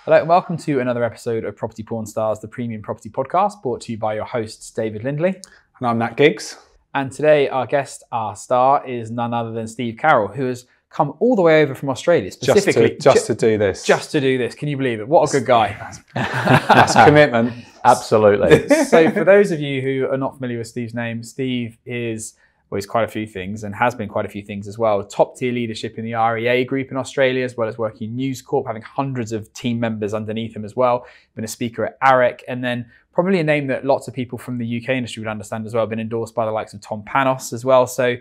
Hello and welcome to another episode of Property-Pxrn Stars, the premium property podcast, brought to you by your hosts David Lindley. And I'm Nat Giggs. And today our guest, our star, is none other than Steve Carroll, who has come all the way over from Australia, specifically just to do this. Just to do this. Can you believe it? What a good guy. That's commitment. Absolutely. So for those of you who are not familiar with Steve's name, Steve is, well, he's quite a few things and has been quite a few things as well. Top tier leadership in the REA group in Australia, as well as working in News Corp, having hundreds of team members underneath him as well. Been a speaker at AREC, and then probably a name that lots of people from the UK industry would understand as well. Been endorsed by the likes of Tom Panos as well. So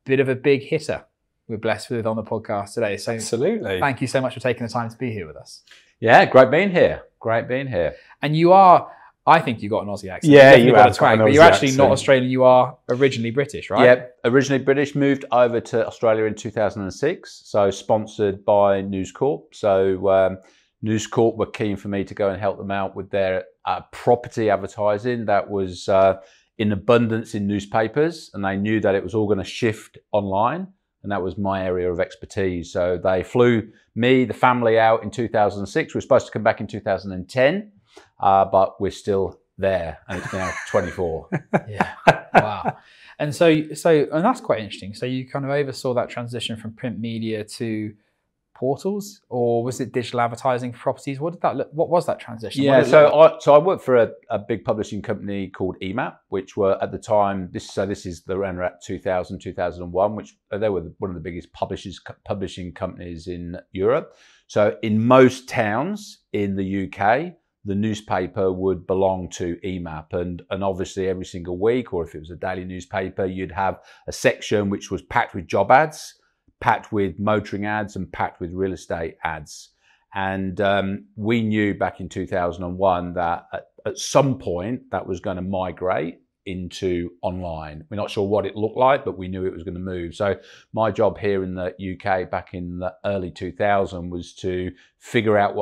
bit of a big hitter we're blessed with on the podcast today. So absolutely. Thank you so much for taking the time to be here with us. Yeah, great being here. Great being here. And you are, I think you got an Aussie accent. Yeah, you got a twang, but you're actually accent. not Australian. You are originally British, right? Yeah, originally British, moved over to Australia in 2006. So sponsored by News Corp. So News Corp were keen for me to go and help them out with their property advertising that was in abundance in newspapers, and they knew that it was all going to shift online, and that was my area of expertise. So they flew me, the family, out in 2006. We were supposed to come back in 2010. But we're still there, and it's now 24. Yeah, wow. And so, and that's quite interesting. So you kind of oversaw that transition from print media to portals, or was it digital advertising for properties? What did that look? What was that transition? Yeah, so I worked for a big publishing company called EMAP, which were at the time. This is the around 2000, 2001, which they were one of the biggest publishing companies in Europe. So in most towns in the UK, the newspaper would belong to EMAP, and obviously every single week, or if it was a daily newspaper, you'd have a section which was packed with job ads, packed with motoring ads, and packed with real estate ads. And we knew back in 2001 that at some point that was going to migrate into online. We're not sure what it looked like, but we knew it was going to move. So my job here in the UK back in the early 2000s was to figure out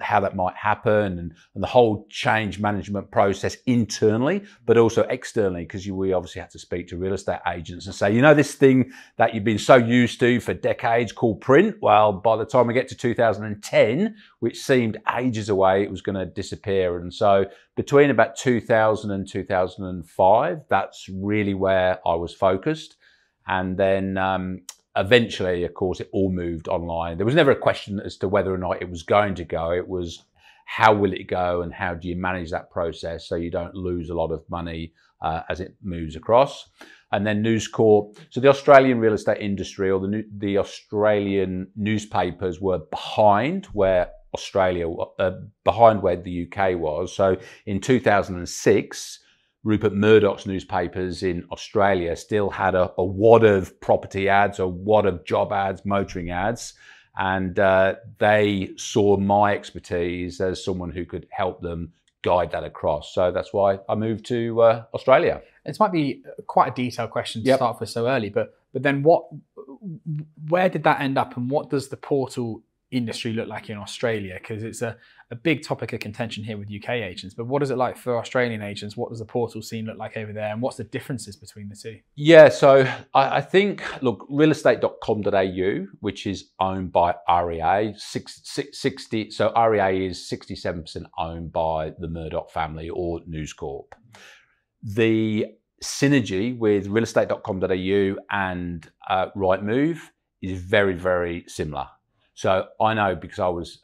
how that might happen, and the whole change management process internally, but also externally, because we obviously had to speak to real estate agents and say, you know, this thing that you've been so used to for decades called print, well, by the time we get to 2010, which seemed ages away, it was going to disappear. And so between about 2000 and 2005, that's really where I was focused. And then eventually, of course, it all moved online. There was never a question as to whether or not it was going to go. It was, how will it go, and how do you manage that process so you don't lose a lot of money as it moves across. And then News Corp. So the Australian real estate industry, or the Australian newspapers, were behind where behind where the UK was. So in 2006, Rupert Murdoch's newspapers in Australia still had a wad of property ads, a wad of job ads, motoring ads, and they saw my expertise as someone who could help them guide that across. So that's why I moved to Australia. This might be quite a detailed question to start with so early, but then where did that end up, and what does the portal industry look like in Australia? Because it's a big topic of contention here with UK agents, but what is it like for Australian agents? What does the portal scene look like over there, and what's the differences between the two? Yeah, so I think, look, realestate.com.au, which is owned by REA, so REA is 67% owned by the Murdoch family or News Corp. The synergy with realestate.com.au and Rightmove is very, very similar. So I know, because I was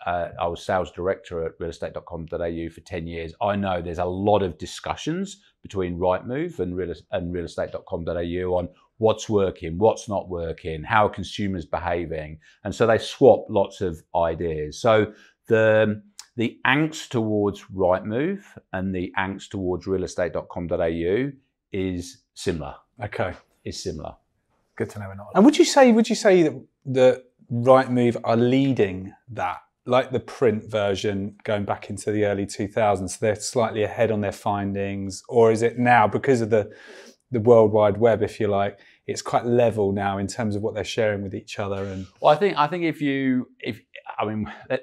sales director at realestate.com.au for 10 years, I know there's a lot of discussions between Rightmove and realestate.com.au on what's working, what's not working, how are consumers behaving. And so they swap lots of ideas. So the angst towards Rightmove and the angst towards realestate.com.au is similar. Okay. Is similar. Good to know we're not. And would you say that Rightmove are leading that, like the print version going back into the early 2000s, so they're slightly ahead on their findings? Or is it now, because of the World Wide Web, if you like, it's quite level now in terms of what they're sharing with each other. And well, I think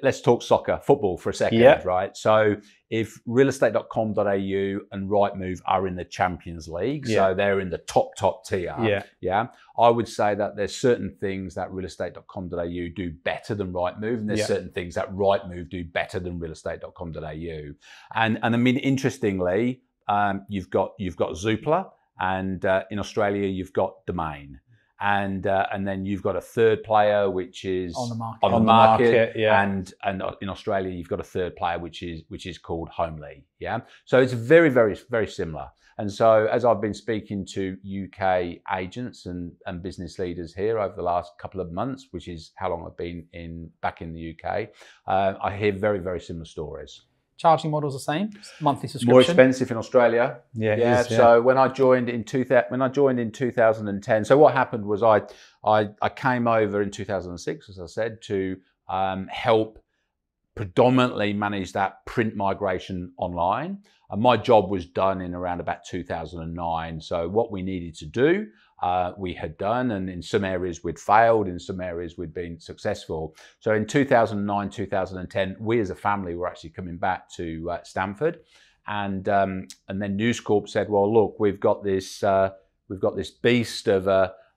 let's talk soccer, football for a second, right? So if realestate.com.au and Rightmove are in the Champions League, so they're in the top tier, I would say that there's certain things that realestate.com.au do better than Rightmove, and there's certain things that Rightmove do better than realestate.com.au. And I mean, interestingly, you've got Zoopla, and in Australia you've got Domain. And then you've got a third player which is on the market, and in Australia you've got a third player which is called Homely, So it's very, very, very similar. And so as I've been speaking to UK agents and business leaders here over the last couple of months, which is how long I've been back in the UK, I hear very, very similar stories. Charging model's the same, monthly subscription. More expensive in Australia. Yeah. So when I joined in 2010, so what happened was I came over in 2006, as I said, to help predominantly manage that print migration online. And my job was done in around about 2009. So what we needed to do, we had done, and in some areas we'd failed, in some areas we'd been successful. So in 2009, 2010, we as a family were actually coming back to Stamford, and then News Corp said, well, look, we've got this beast of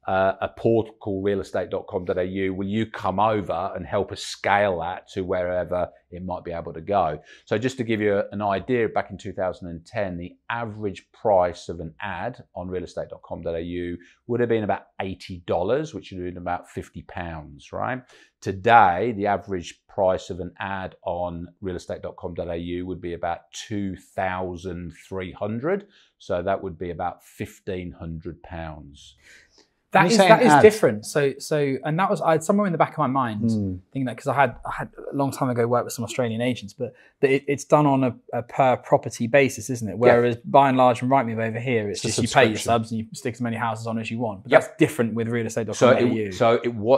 a portal called realestate.com.au. Will you come over and help us scale that to wherever it might be able to go? So just to give you an idea, back in 2010, the average price of an ad on realestate.com.au would have been about $80, which would have been about £50, right? Today, the average price of an ad on realestate.com.au would be about $2,300. So that would be about £1,500. That is different. So, and that was, I had somewhere in the back of my mind thinking that, because I had a long time ago worked with some Australian agents, but it's done on a per property basis, isn't it? Whereas by and large from Rightmove over here, it's just you pay your subs and you stick as many houses on as you want. But that's different with realestate.com.au.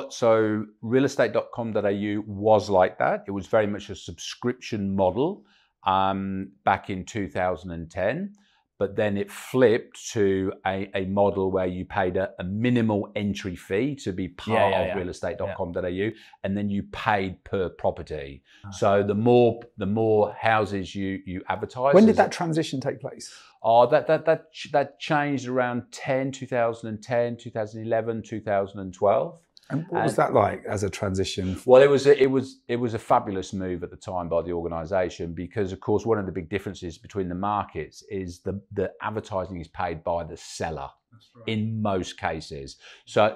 So realestate.com.au was like that. It was very much a subscription model back in 2010. But then it flipped to a model where you paid a minimal entry fee to be part of realestate.com.au, and then you paid per property. So the more houses you advertise. When did that transition take place? Oh, that changed around 2010, 2011, 2012. And what was that like as a transition? Well, it was a fabulous move at the time by the organisation, because, of course, one of the big differences between the markets is the advertising is paid by the seller in most cases. So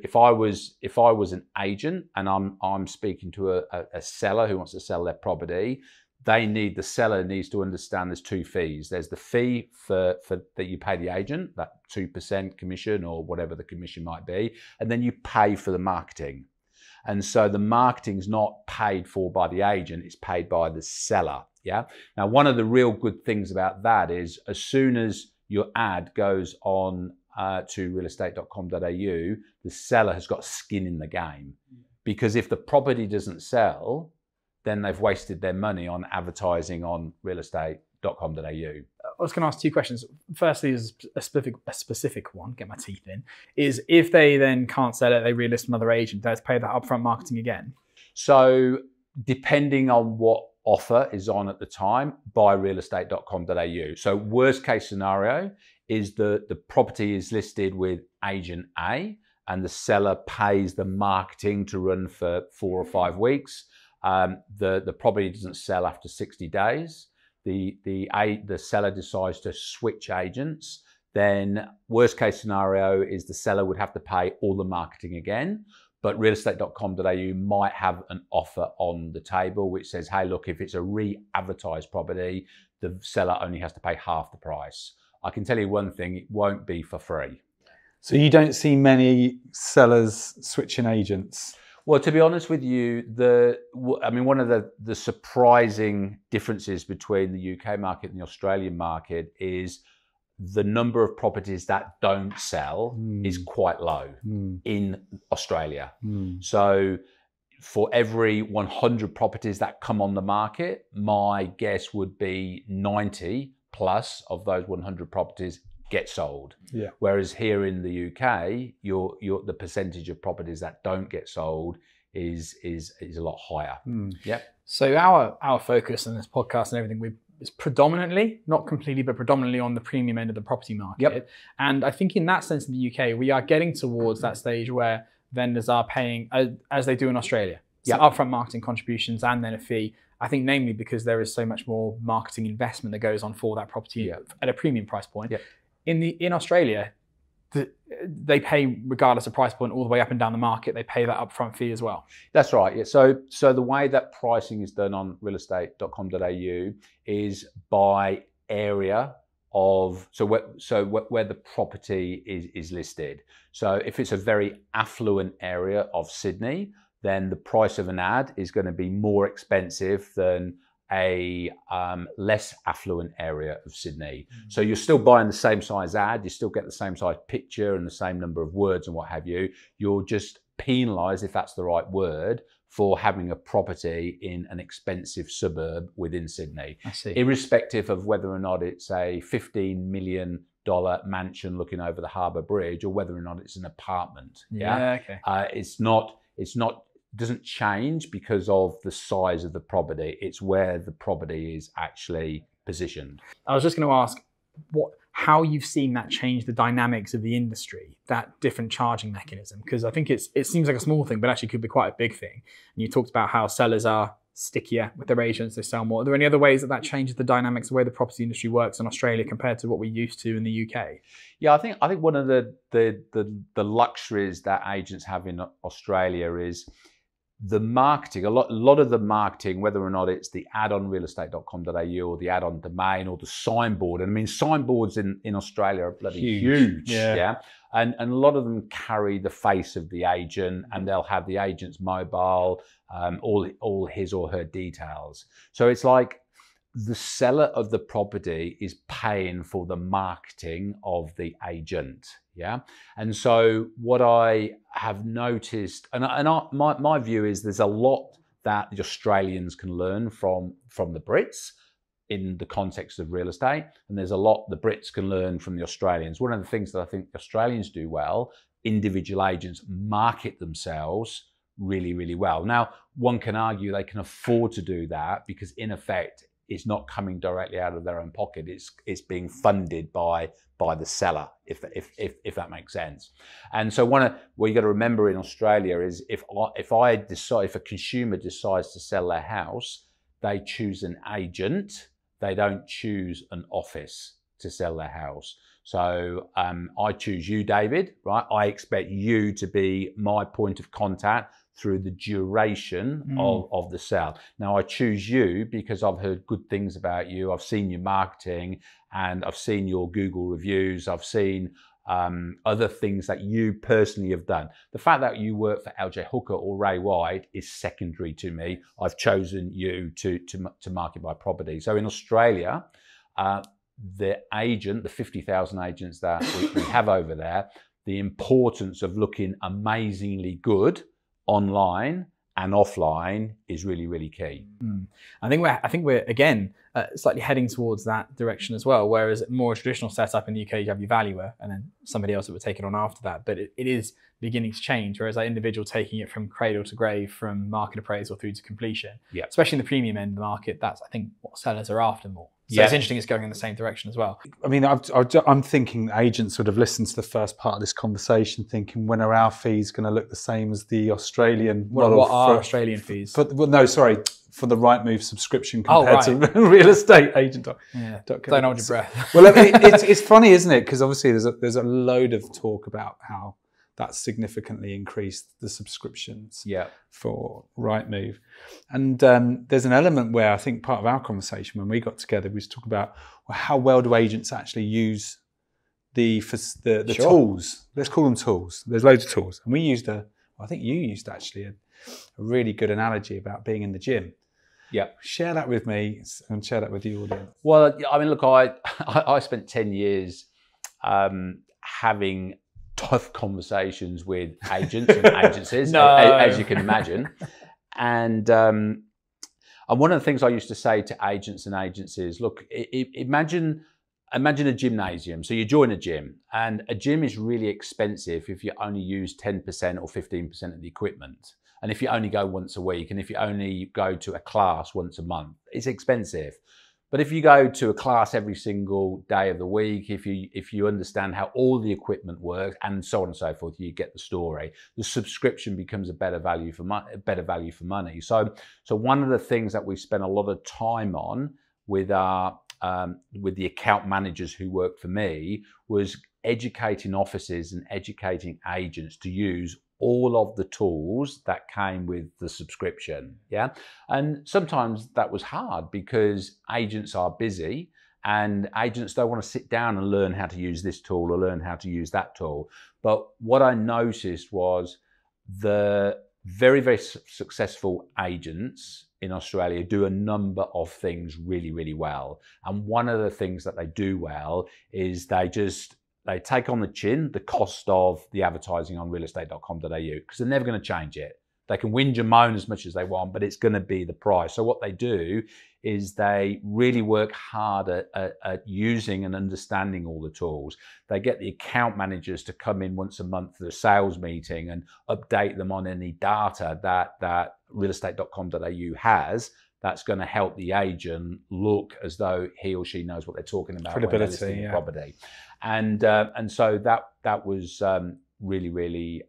if I was an agent and I'm speaking to a seller who wants to sell their property, the seller needs to understand there's two fees. There's the fee for that you pay the agent, that 2% commission or whatever the commission might be, and then you pay for the marketing. And so the marketing's not paid for by the agent, it's paid by the seller. Now, one of the real good things about that is, as soon as your ad goes on to realestate.com.au, the seller has got skin in the game. Because if the property doesn't sell, then they've wasted their money on advertising on realestate.com.au. I was going to ask two questions. Firstly, is a specific one, get my teeth in, is if they then can't sell it, they relist another agent, they have to pay that upfront marketing again? So depending on what offer is on at the time, by realestate.com.au. So worst case scenario is the property is listed with agent A and the seller pays the marketing to run for 4 or 5 weeks. The property doesn't sell after 60 days. The seller decides to switch agents. Then worst case scenario is the seller would have to pay all the marketing again. But realestate.com.au might have an offer on the table which says, hey, look, if it's a re-advertised property, the seller only has to pay half the price. I can tell you one thing, it won't be for free. So you don't see many sellers switching agents? Well, to be honest with you, one of the surprising differences between the UK market and the Australian market is the number of properties that don't sell is quite low in Australia. So for every 100 properties that come on the market, my guess would be 90 plus of those 100 properties get sold. Yeah. Whereas here in the UK, the percentage of properties that don't get sold is a lot higher. Yeah. So our focus in this podcast and everything is predominantly, not completely, but predominantly on the premium end of the property market. Yep. And I think in that sense in the UK, we are getting towards that stage where vendors are paying, as they do in Australia, so upfront marketing contributions and then a fee. I think namely because there is so much more marketing investment that goes on for that property at a premium price point. Yep. In Australia, they pay regardless of price point all the way up and down the market. They pay that upfront fee as well. That's right. Yeah. So the way that pricing is done on realestate.com.au is by area of where the property is listed. So if it's a very affluent area of Sydney, then the price of an ad is going to be more expensive than a less affluent area of Sydney. So you're still buying the same size ad, you still get the same size picture and the same number of words and what have you. You're just penalised, if that's the right word, for having a property in an expensive suburb within Sydney. I see. Irrespective of whether or not it's a $15 million mansion looking over the Harbour Bridge or whether or not it's an apartment. Okay. Doesn't change because of the size of the property. It's where the property is actually positioned. I was just going to ask how you've seen that change the dynamics of the industry, that different charging mechanism, because I think it seems like a small thing, but actually could be quite a big thing. And you talked about how sellers are stickier with their agents, they sell more. Are there any other ways that changes the dynamics of the way the property industry works in Australia compared to what we're used to in the UK? Yeah, I think one of the luxuries that agents have in Australia is the marketing. A lot of the marketing, whether or not it's the ad on realestate.com.au or the ad on domain or the signboard. And I mean, signboards in Australia are bloody huge. Yeah. And a lot of them carry the face of the agent, and they'll have the agent's mobile, all his or her details. So it's like the seller of the property is paying for the marketing of the agent. Yeah. And so what I have noticed, my view is there's a lot that the Australians can learn from the Brits in the context of real estate. And there's a lot the Brits can learn from the Australians. One of the things that I think the Australians do well, individual agents market themselves really, really well. Now, one can argue they can afford to do that because in effect, it's not coming directly out of their own pocket. It's being funded by the seller, if that makes sense. And so what you got to remember in Australia is if a consumer decides to sell their house, they choose an agent. They don't choose an office to sell their house. So I choose you, David, right? I expect you to be my point of contact through the duration of the sale. Now I choose you because I've heard good things about you. I've seen your marketing and I've seen your Google reviews. I've seen other things that you personally have done. The fact that you work for LJ Hooker or Ray White is secondary to me. I've chosen you to market my property. So in Australia, the 50,000 agents that we have over there, the importance of looking amazingly good online and offline is really, really key. I think we're again slightly heading towards that direction as well. Whereas more traditional setup in the UK, you have your valuer and then somebody else that would take it on after that. But it is beginning to change. Whereas that individual taking it from cradle to grave, from market appraisal through to completion, especially in the premium end of the market, that's I think what sellers are after more. So it's interesting it's going in the same direction as well. I mean, I'm thinking agents would have listened to the first part of this conversation thinking, when are our fees going to look the same as the Australian model? What are Australian fees? For the Rightmove subscription compared to real estate agent. Yeah, don't hold your breath. Well, it's funny, isn't it? Because obviously there's a load of talk about how that's significantly increased the subscriptions for Rightmove. And there's an element where I think part of our conversation when we got together, we was talking about how well do agents actually use the tools. Let's call them tools. There's loads of tools. And I think you used actually a really good analogy about being in the gym. Yeah. Share that with me and share that with the audience. Well, I mean, look, I spent 10 years having tough conversations with agents and agencies, as you can imagine. And one of the things I used to say to agents and agencies, look, imagine imagine a gymnasium. So you join a gym, and a gym is really expensive if you only use 10% or 15% of the equipment. And if you only go once a week, and if you only go to a class once a month, it's expensive. But if you go to a class every single day of the week, if you understand how all the equipment works and so on and so forth, you get the story. The subscription becomes a better value for money. So one of the things that we spent a lot of time on with the account managers who work for me was educating offices and educating agents to use all of the tools that came with the subscription. Yeah. And sometimes that was hard because agents are busy and agents don't want to sit down and learn how to use this tool or learn how to use that tool. But what I noticed was the very, very successful agents in Australia do a number of things really, really well. And one of the things that they do well is they take on the chin the cost of the advertising on realestate.com.au, because they're never going to change it. They can whinge and moan as much as they want, but it's going to be the price. So what they do is they really work hard at using and understanding all the tools. They get the account managers to come in once a month for a sales meeting and update them on any data that realestate.com.au has. That's going to help the agent look as though he or she knows what they're talking about when they're listing the property. And so that was really, really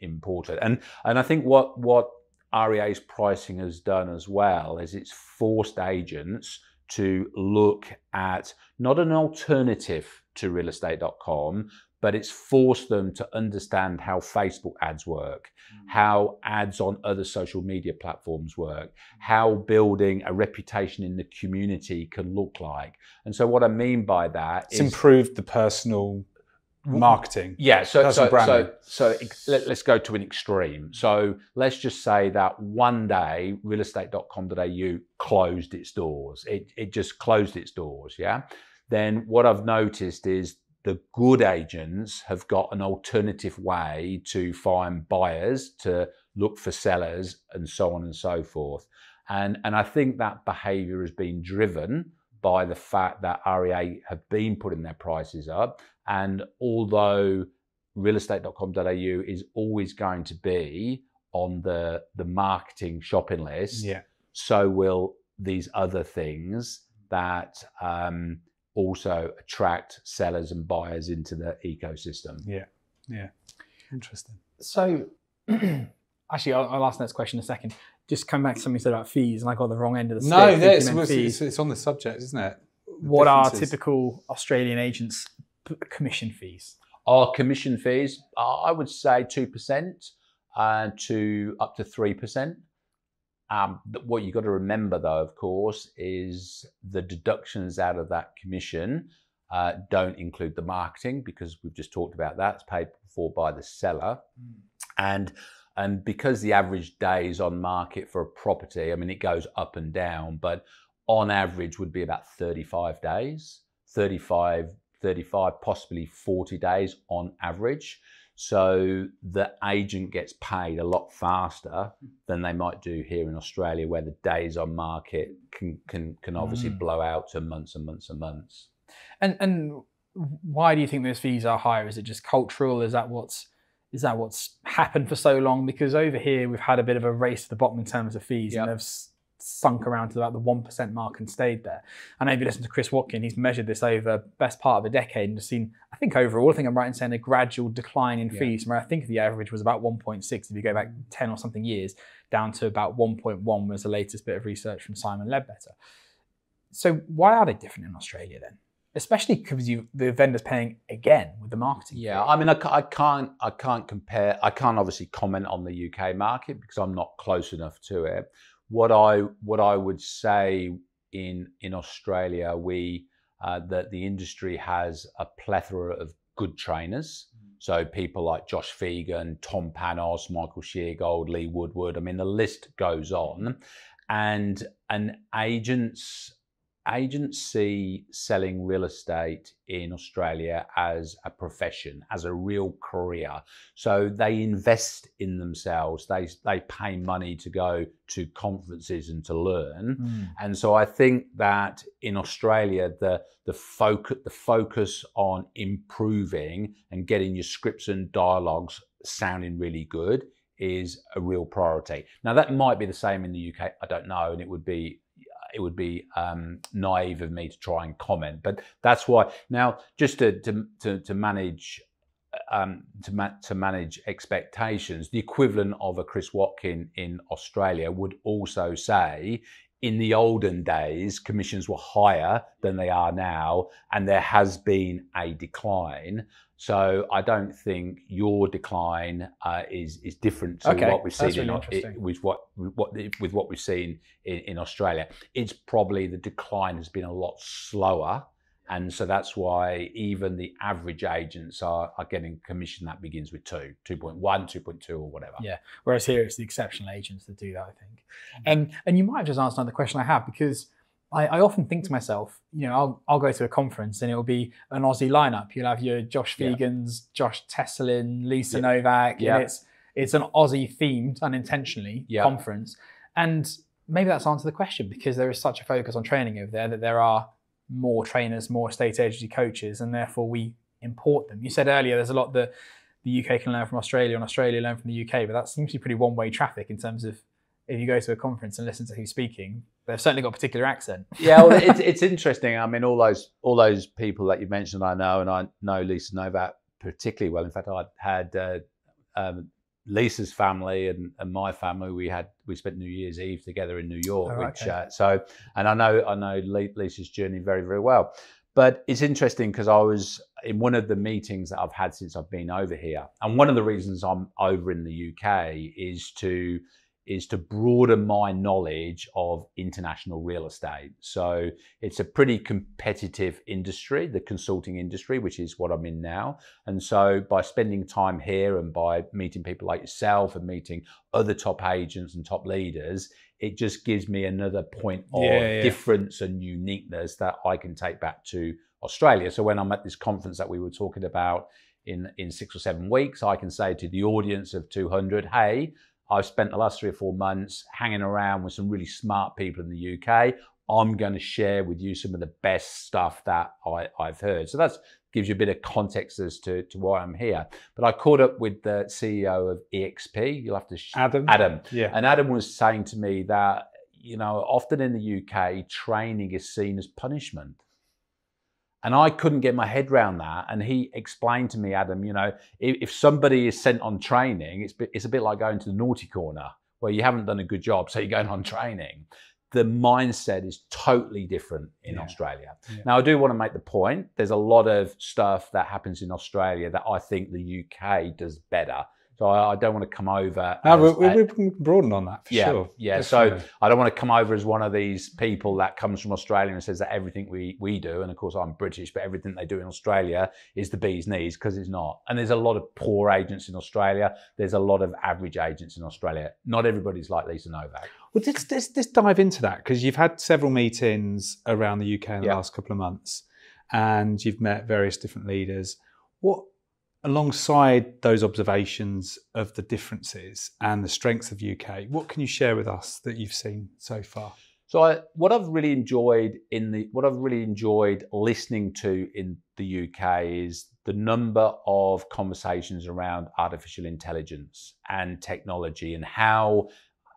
important. And I think what REA's pricing has done as well is it's forced agents to look at not an alternative to realestate.com, but it's forced them to understand how Facebook ads work, how ads on other social media platforms work, how building a reputation in the community can look like. And so what I mean by that is... It's improved the personal marketing. Yeah, so let's go to an extreme. So let's just say that one day realestate.com.au closed its doors. It just closed its doors, yeah? Then what I've noticed is the good agents have got an alternative way to find buyers, to look for sellers, and so on and so forth. And I think that behaviour has been driven by the fact that REA have been putting their prices up. And although realestate.com.au is always going to be on the marketing shopping list, so will these other things that also attract sellers and buyers into the ecosystem. Yeah. Interesting. So actually, I'll ask the next question in a second. Just coming back to something you said about fees, and I got the wrong end of the stick. No, it's on the subject, isn't it? What are typical Australian agents' commission fees? Our commission fees, I would say 2% to up to 3%. What you've got to remember, though, of course, is the deductions out of that commission don't include the marketing, because we've just talked about that. It's paid for by the seller. And because the average days on market for a property, I mean, it goes up and down, but on average would be about 35 days, 35, possibly 40 days on average. So the agent gets paid a lot faster than they might do here in Australia, where the days on market can obviously blow out to months and months and months. And why do you think those fees are higher? Is it just cultural? Is that what's happened for so long? Because over here we've had a bit of a race to the bottom in terms of fees, and they've sunk around to about the 1% mark and stayed there. I know if you listen to Chris Watkin, he's measured this over best part of a decade and just seen, I think overall, I think I'm right in saying, a gradual decline in fees, where I think the average was about 1.6 if you go back 10 or something years, down to about 1.1 was the latest bit of research from Simon Ledbetter. So why are they different in Australia then? Especially because the vendor's paying again with the marketing. Yeah, I mean, I can't compare. I can't obviously comment on the UK market because I'm not close enough to it. What I would say in Australia, that the industry has a plethora of good trainers. So people like Josh Fegan, Tom Panos, Michael Sheargold, Lee Woodward. I mean, the list goes on, and agents agents see selling real estate in Australia as a profession, as a real career. So they invest in themselves. They pay money to go to conferences and to learn. And so I think that in Australia, the focus on improving and getting your scripts and dialogues sounding really good is a real priority. Now that might be the same in the UK. I don't know, and it would be naive of me to try and comment, but that's why. Now, just to manage to manage expectations, the equivalent of a Chris Watkin in Australia would also say, in the olden days, commissions were higher than they are now, and there has been a decline. So I don't think your decline is different to what we've seen with what we've seen in Australia. It's probably the decline has been a lot slower, and so that's why even the average agents are getting commission that begins with 2.1, 2.2, or whatever. Yeah. Whereas here it's the exceptional agents that do that, I think. And you might have just asked another question I have, because I often think to myself, you know, I'll go to a conference and it'll be an Aussie lineup. You'll have your Josh Vegans, Josh Tesselin, Lisa Novak, and it's an Aussie themed, unintentionally, conference. And maybe that's answered the question, because there is such a focus on training over there that there are more trainers, more estate agency coaches, and therefore we import them. You said earlier there's a lot that the UK can learn from Australia and Australia learn from the UK, but that seems to be pretty one-way traffic in terms of, if you go to a conference and listen to who's speaking, they've certainly got a particular accent. Yeah, well, it's interesting. I mean, all those people that you mentioned, I know, and I know Lisa Novak particularly well. In fact, I had Lisa's family and my family. We spent New Year's Eve together in New York, and I know Lisa's journey very, very well. But it's interesting because I was in one of the meetings that I've had since I've been over here, and one of the reasons I'm over in the UK is to broaden my knowledge of international real estate. So it's a pretty competitive industry, the consulting industry, which is what I'm in now. And so by spending time here and by meeting people like yourself and meeting other top agents and top leaders, it just gives me another point of difference and uniqueness that I can take back to Australia. So when I'm at this conference that we were talking about in 6 or 7 weeks, I can say to the audience of 200, hey, I've spent the last 3 or 4 months hanging around with some really smart people in the UK. I'm going to share with you some of the best stuff that I've heard. So that gives you a bit of context as to why I'm here. But I caught up with the CEO of EXP. You'll have to... Adam. Yeah. And Adam was saying to me that, you know, often in the UK, training is seen as punishment. And I couldn't get my head around that. And he explained to me, Adam, you know, if somebody is sent on training, it's a bit like going to the naughty corner where you haven't done a good job, so you're going on training. The mindset is totally different in Australia. Yeah. Now, I do want to make the point, there's a lot of stuff that happens in Australia that I think the UK does better. So I don't want to come over. No, we can broaden on that for sure. Yeah, definitely. So I don't want to come over as one of these people that comes from Australia and says that everything we do, and of course I'm British, but everything they do in Australia is the bee's knees, because it's not. And there's a lot of poor agents in Australia. There's a lot of average agents in Australia. Not everybody's like Lisa Novak. Well, let's dive into that, because you've had several meetings around the UK in the last couple of months, and you've met various different leaders. Alongside those observations of the differences and the strengths of UK, what can you share with us that you've seen so far? So what I've really enjoyed listening to in the UK is the number of conversations around artificial intelligence and technology, and how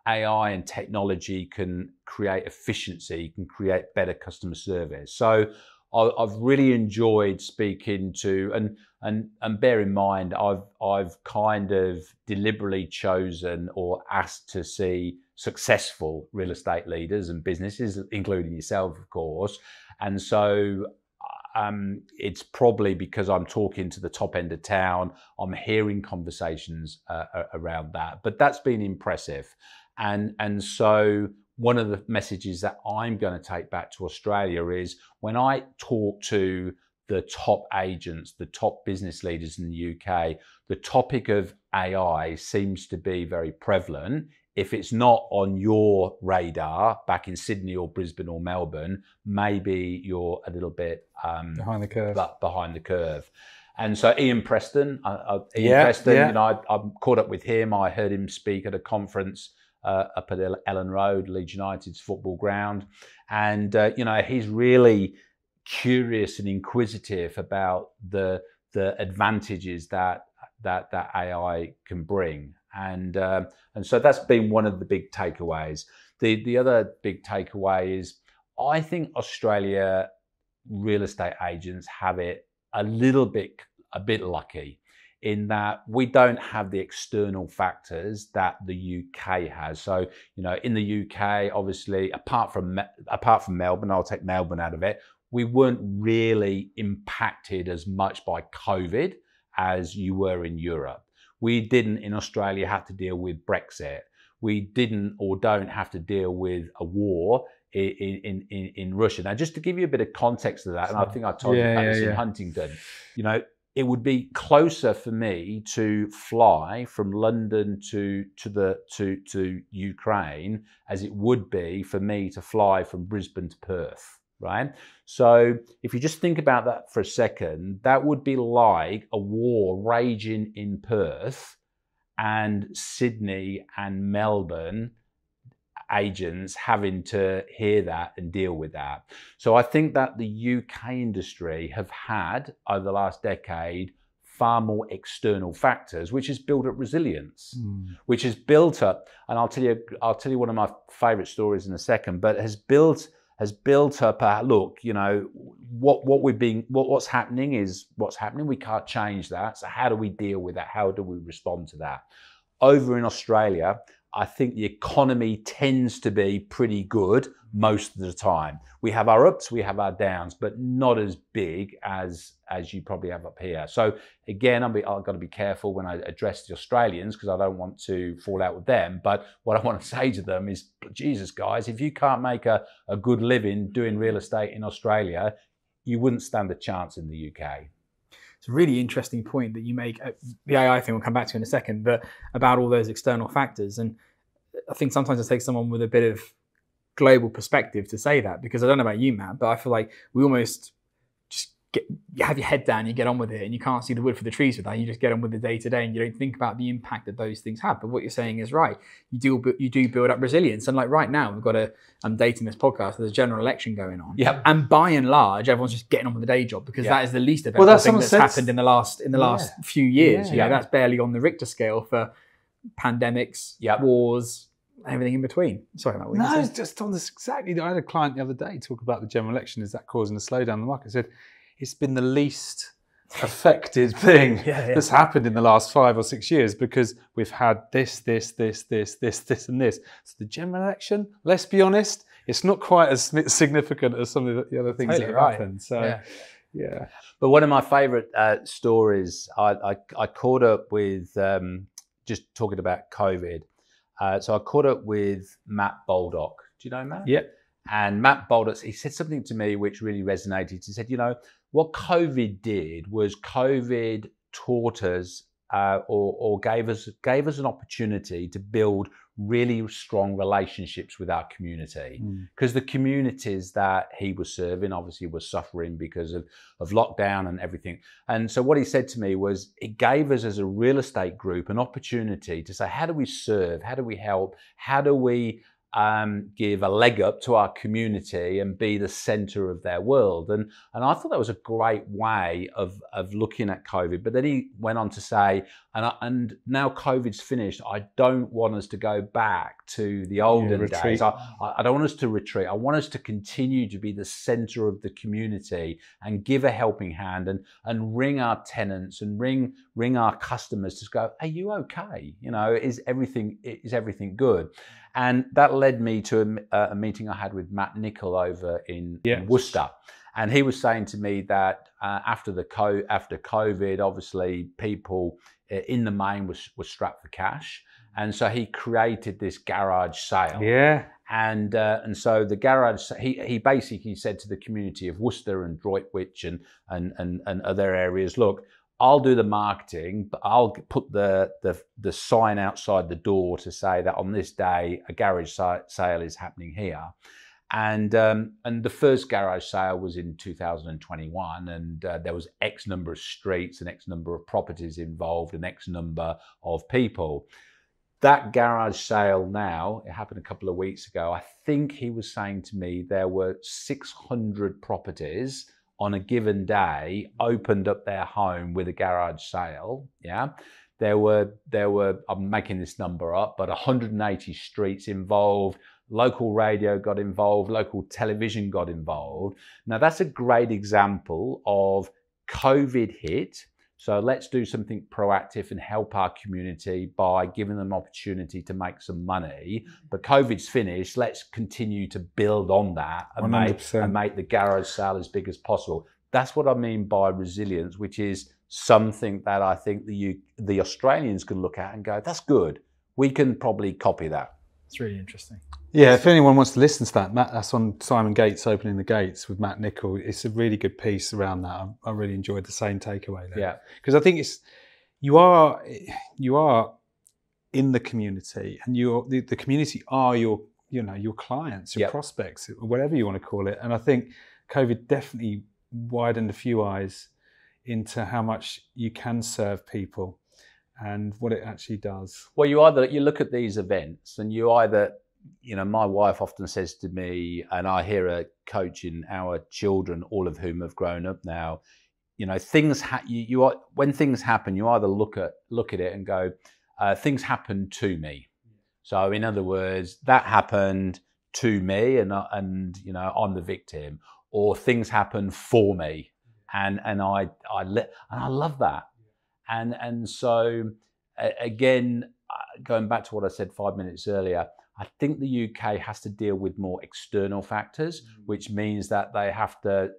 AI and technology can create efficiency, can create better customer service. So I've really enjoyed speaking to, and bear in mind, I've kind of deliberately chosen or asked to see successful real estate leaders and businesses, including yourself, of course. And so it's probably because I'm talking to the top end of town, I'm hearing conversations around that, but that's been impressive. And so one of the messages that I'm going to take back to Australia is, when I talk to the top agents, the top business leaders in the UK, the topic of AI seems to be very prevalent. If it's not on your radar back in Sydney or Brisbane or Melbourne, maybe you're a little bit behind the curve. Behind the curve. And so Ian Preston, you know, I caught up with him. I heard him speak at a conference up at Ellen Road, Leeds United's football ground. And, you know, he's really curious and inquisitive about the advantages that AI can bring. And so that's been one of the big takeaways. The other big takeaway is I think Australia real estate agents have it a bit lucky in that we don't have the external factors that the UK has. So, you know, in the UK, obviously, apart from Melbourne, I'll take Melbourne out of it, we weren't really impacted as much by COVID as you were in Europe. We didn't in Australia have to deal with Brexit. We didn't or don't have to deal with a war in Russia. Now, just to give you a bit of context to that, and I think I told you about this in Huntingdon, you know, it would be closer for me to fly from London to Ukraine as it would be for me to fly from Brisbane to Perth, right? So if you just think about that for a second, that would be like a war raging in Perth and Sydney and Melbourne agents having to hear that and deal with that. So I think that the UK industry have had over the last decade far more external factors, which has built up resilience, which has built up, and I'll tell you one of my favorite stories in a second, but has built up a look, you know, what's happening is what's happening. We can't change that. So how do we deal with that? How do we respond to that? Over in Australia, I think the economy tends to be pretty good most of the time. We have our ups, we have our downs, but not as big as you probably have up here. So again, I've got to be careful when I address the Australians because I don't want to fall out with them. But what I want to say to them is, Jesus, guys, if you can't make a good living doing real estate in Australia, you wouldn't stand a chance in the UK. It's a really interesting point that you make. The AI thing we'll come back to in a second, but about all those external factors. And I think sometimes it takes someone with a bit of global perspective to say that, because I don't know about you, Matt, but I feel like we almost just you have your head down, you get on with it, and you can't see the wood for the trees with that. You just get on with the day to day, and you don't think about the impact that those things have. But what you're saying is right. You do build up resilience, and like right now, we've got I'm dating this podcast. There's a general election going on, and by and large, everyone's just getting on with the day job because that is the least of everything that's happened in the last few years. You know, that's barely on the Richter scale for pandemics, wars, everything in between. Sorry, Matt. No, it's just on this exactly. I had a client the other day talk about the general election. Is that causing a slowdown in the market? I said it's been the least affected thing that's happened in the last 5 or 6 years because we've had this, and this. So the general election, let's be honest, it's not quite as significant as some of the other things that have happened. So, yeah. But one of my favourite stories, I caught up with, just talking about COVID. So I caught up with Matt Baldock. Do you know Matt? Yeah. And Matt Baldock, he said something to me which really resonated. He said, you know, what COVID did was COVID taught us or gave us an opportunity to build really strong relationships with our community, because the communities that he was serving obviously were suffering because of lockdown and everything. And so what he said to me was it gave us as a real estate group an opportunity to say, how do we serve? How do we help? How do we give a leg up to our community and be the center of their world? And I thought that was a great way of looking at COVID. But then he went on to say, and now COVID's finished, I don't want us to go back to the olden days. I don't want us to retreat. I want us to continue to be the center of the community and give a helping hand and ring our tenants and ring our customers to go, are you okay? You know, is everything good? And that led me to a meeting I had with Matt Nichol over in Worcester. And he was saying to me that after COVID, obviously people in the main was strapped for cash. And so he created this garage sale. Yeah. And so the garage, he basically said to the community of Worcester and Droitwich and other areas, look, I'll do the marketing, but I'll put the sign outside the door to say that on this day a garage sale is happening here. And the first garage sale was in 2021, and there was X number of streets and X number of properties involved and X number of people. That garage sale now, it happened a couple of weeks ago. I think he was saying to me there were 600 properties on a given day opened up their home with a garage sale. Yeah, there were I'm making this number up, but 180 streets involved. Local radio got involved, local television got involved. Now that's a great example of COVID hit. So let's do something proactive and help our community by giving them opportunity to make some money. But COVID's finished. Let's continue to build on that and make the garage sale as big as possible. That's what I mean by resilience, which is something that I think the Australians can look at and go, that's good. We can probably copy that. It's really interesting. Yeah, if anyone wants to listen to that, Matt, that's on Simon Gates Opening the Gates with Matt Nichol. It's a really good piece around that. I really enjoyed the same takeaway there. Yeah, because I think you are in the community, and the community are your clients, your prospects, whatever you want to call it. And I think COVID definitely widened a few eyes into how much you can serve people and what it actually does. Well, you look at these events and you either, my wife often says to me, and I hear her coaching our children, all of whom have grown up now, things when things happen, you either look at it and go, things happen to me. So in other words, that happened to me, and I'm the victim, or things happen for me, and I love that. And so, again, going back to what I said 5 minutes earlier, I think the UK has to deal with more external factors, which means that they have to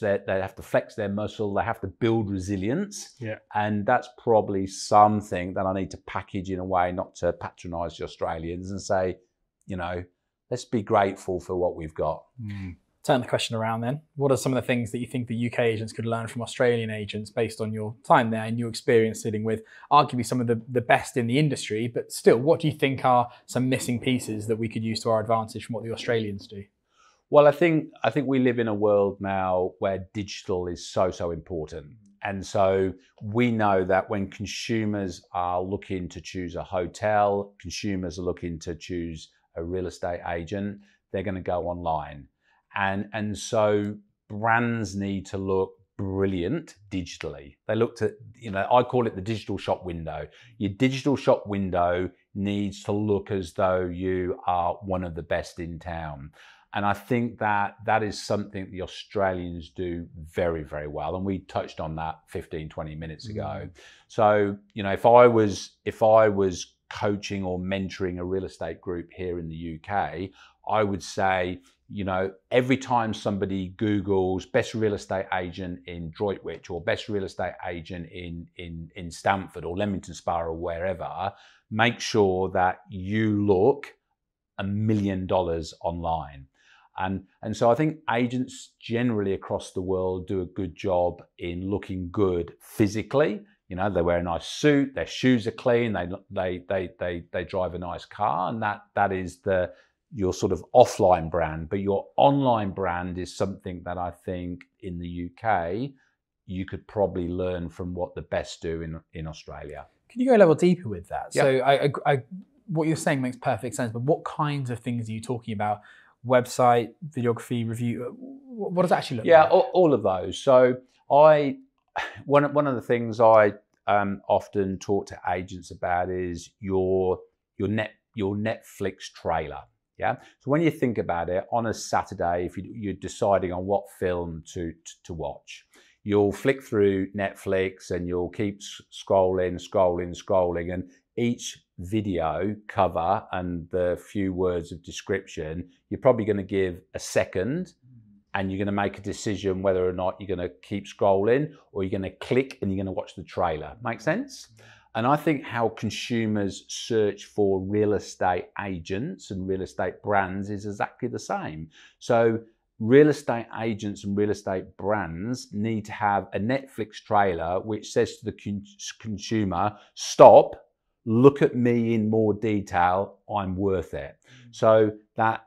they have to flex their muscle, they have to build resilience. Yeah. And that's probably something that I need to package in a way not to patronise the Australians and say, let's be grateful for what we've got. Turn the question around then. What are some of the things that you think the UK agents could learn from Australian agents based on your time there and your experience dealing with arguably some of the best in the industry, but still, what do you think are some missing pieces that we could use to our advantage from what the Australians do? Well, I think we live in a world now where digital is so important. And so we know that when consumers are looking to choose a hotel, consumers are looking to choose a real estate agent, they're going to go online. And so brands need to look brilliant digitally. They looked at, I call it the digital shop window. Your digital shop window needs to look as though you are one of the best in town. And I think that is something the Australians do very, very well. And we touched on that 15, 20 minutes ago. So, if I was coaching or mentoring a real estate group here in the UK, I would say, every time somebody Googles best real estate agent in Droitwich or best real estate agent in Stamford or Leamington Spa or wherever, make sure that you look $1 million online. And so I think agents generally across the world do a good job in looking good physically. They wear a nice suit, their shoes are clean, they drive a nice car, and that is your sort of offline brand. But your online brand is something that I think in the UK you could probably learn from what the best do in Australia. Can you go a level deeper with that? Yep. So what you're saying makes perfect sense, but what kinds of things are you talking about? Website, videography, review, what does it actually look like? Yeah, all of those. So one of the things I often talk to agents about is your Netflix trailer. Yeah. So when you think about it, on a Saturday, if you're deciding on what film to watch, you'll flick through Netflix and you'll keep scrolling, and each video cover and the few words of description, you're probably going to give a second, and you're going to make a decision whether or not you're going to keep scrolling or you're going to click and you're going to watch the trailer. Make sense? And I think how consumers search for real estate agents and real estate brands is exactly the same. So real estate agents and real estate brands need to have a Netflix trailer which says to the consumer, stop, look at me in more detail, I'm worth it. So that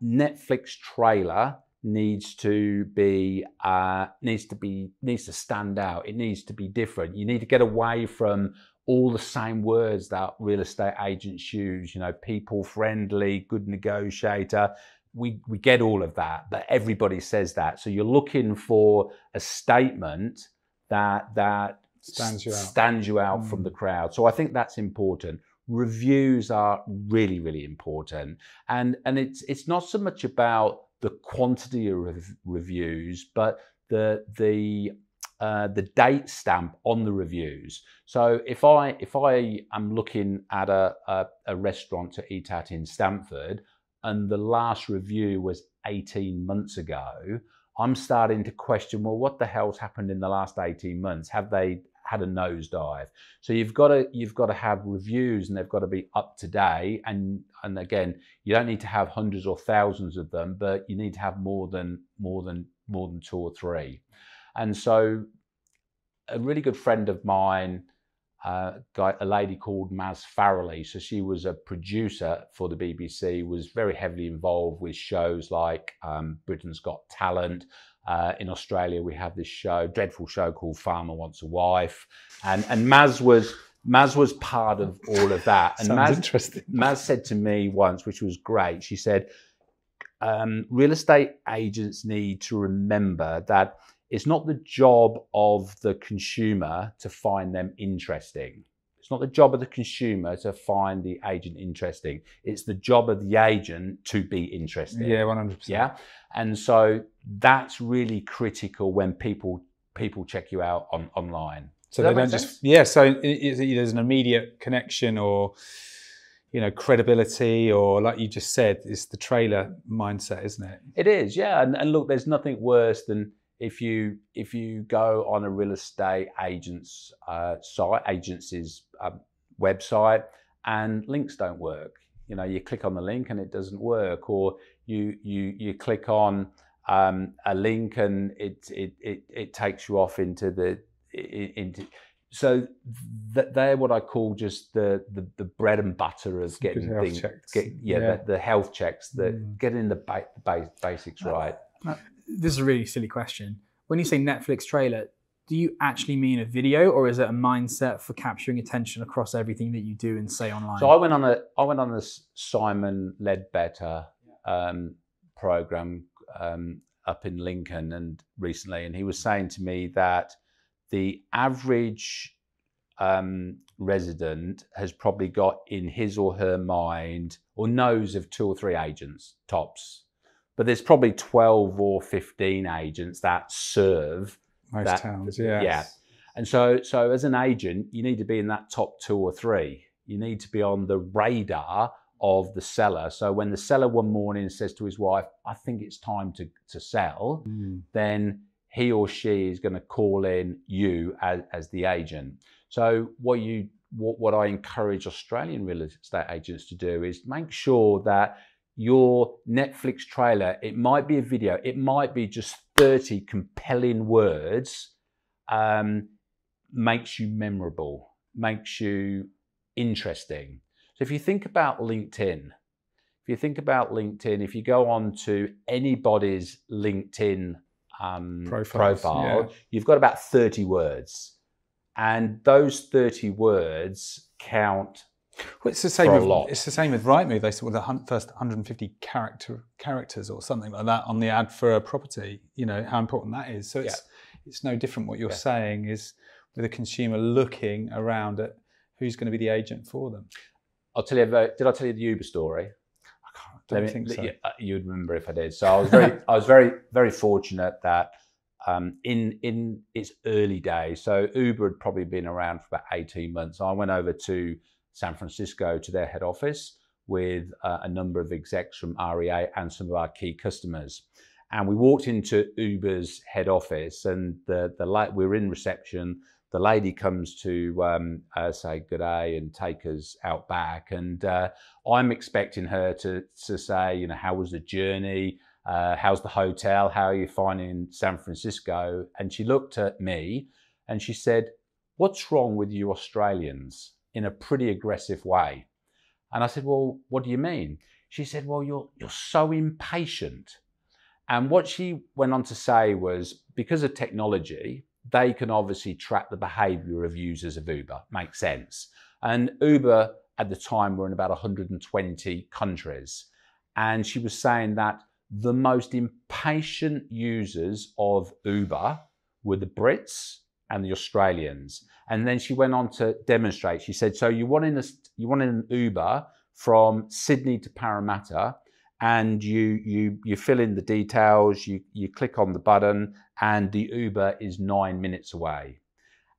Netflix trailer needs to stand out. It needs to be different. You need to get away from all the same words that real estate agents use, you know, people friendly, good negotiator. We get all of that, but everybody says that. So you're looking for a statement that stands you out from the crowd. So I think that's important. Reviews are really, really important. And it's not so much about the quantity of reviews, but the date stamp on the reviews. So if I am looking at a restaurant to eat at in Stamford, and the last review was 18 months ago, I'm starting to question, well, what the hell's happened in the last 18 months? Have they had a nosedive? So you've got to have reviews, and they've got to be up to date. And again, you don't need to have hundreds or thousands of them, but you need to have more than 2 or 3. And so a really good friend of mine, a lady called Maz Farrelly, so she was a producer for the BBC, was very heavily involved with shows like Britain's Got Talent. In Australia, we have this dreadful show called Farmer Wants a Wife, and Maz was part of all of that. And Maz said to me once, which was great, she said, real estate agents need to remember that it's not the job of the consumer to find them interesting. It's not the job of the consumer to find the agent interesting. It's the job of the agent to be interesting. Yeah, 100%. Yeah, and so that's really critical when people check you out online. So they don't just So there's an immediate connection, or credibility, or like you just said, it's the trailer mindset, isn't it? It is, yeah. And look, there's nothing worse than if you go on a real estate agency's website and links don't work. You click on the link and it doesn't work, or you click on a link and it takes you off into so they're what I call just the bread and butter of getting things, the health checks, getting the basics right. This is a really silly question. When you say Netflix trailer, do you actually mean a video, or is it a mindset for capturing attention across everything that you do and say online? So I went on a Simon Ledbetter program up in Lincoln and recently, and he was saying to me that the average resident has probably got in his or her mind, or knows of 2 or 3 agents tops. But there's probably 12 or 15 agents that serve most towns. Yes. Yeah. And so as an agent, you need to be in that top 2 or 3. You need to be on the radar of the seller. So when the seller one morning says to his wife, I think it's time to sell, then he or she is going to call in you as the agent. So what I encourage Australian real estate agents to do is make sure that your Netflix trailer, it might be a video, it might be just 30 compelling words, makes you memorable, makes you interesting. So if you think about LinkedIn, if you go on to anybody's LinkedIn profile, you've got about 30 words. And those 30 words count. Well, it's the same with Rightmove. They said, well, the first 150 characters or something like that on the ad for a property. How important that is. So it's no different. What you're saying is, with a consumer looking around at who's going to be the agent for them. I'll tell you. Did I tell you the Uber story? I don't think so. You'd remember if I did. So I was very fortunate that in its early days. So Uber had probably been around for about 18 months. I went over to San Francisco to their head office with a number of execs from REA and some of our key customers. And we walked into Uber's head office, and we were in reception. The lady comes to say good day and take us out back. And I'm expecting her to say, how was the journey? How's the hotel? How are you finding San Francisco? And she looked at me and she said, what's wrong with you Australians? In a pretty aggressive way. And I said, well, what do you mean? She said, well, you're so impatient. And what she went on to say was, because of technology, they can obviously track the behavior of users of Uber. Makes sense. And Uber at the time were in about 120 countries. And she was saying that the most impatient users of Uber were the Brits and the Australians. And then she went on to demonstrate. She said, so you want in an Uber from Sydney to Parramatta, and you fill in the details, you click on the button, and the Uber is 9 minutes away.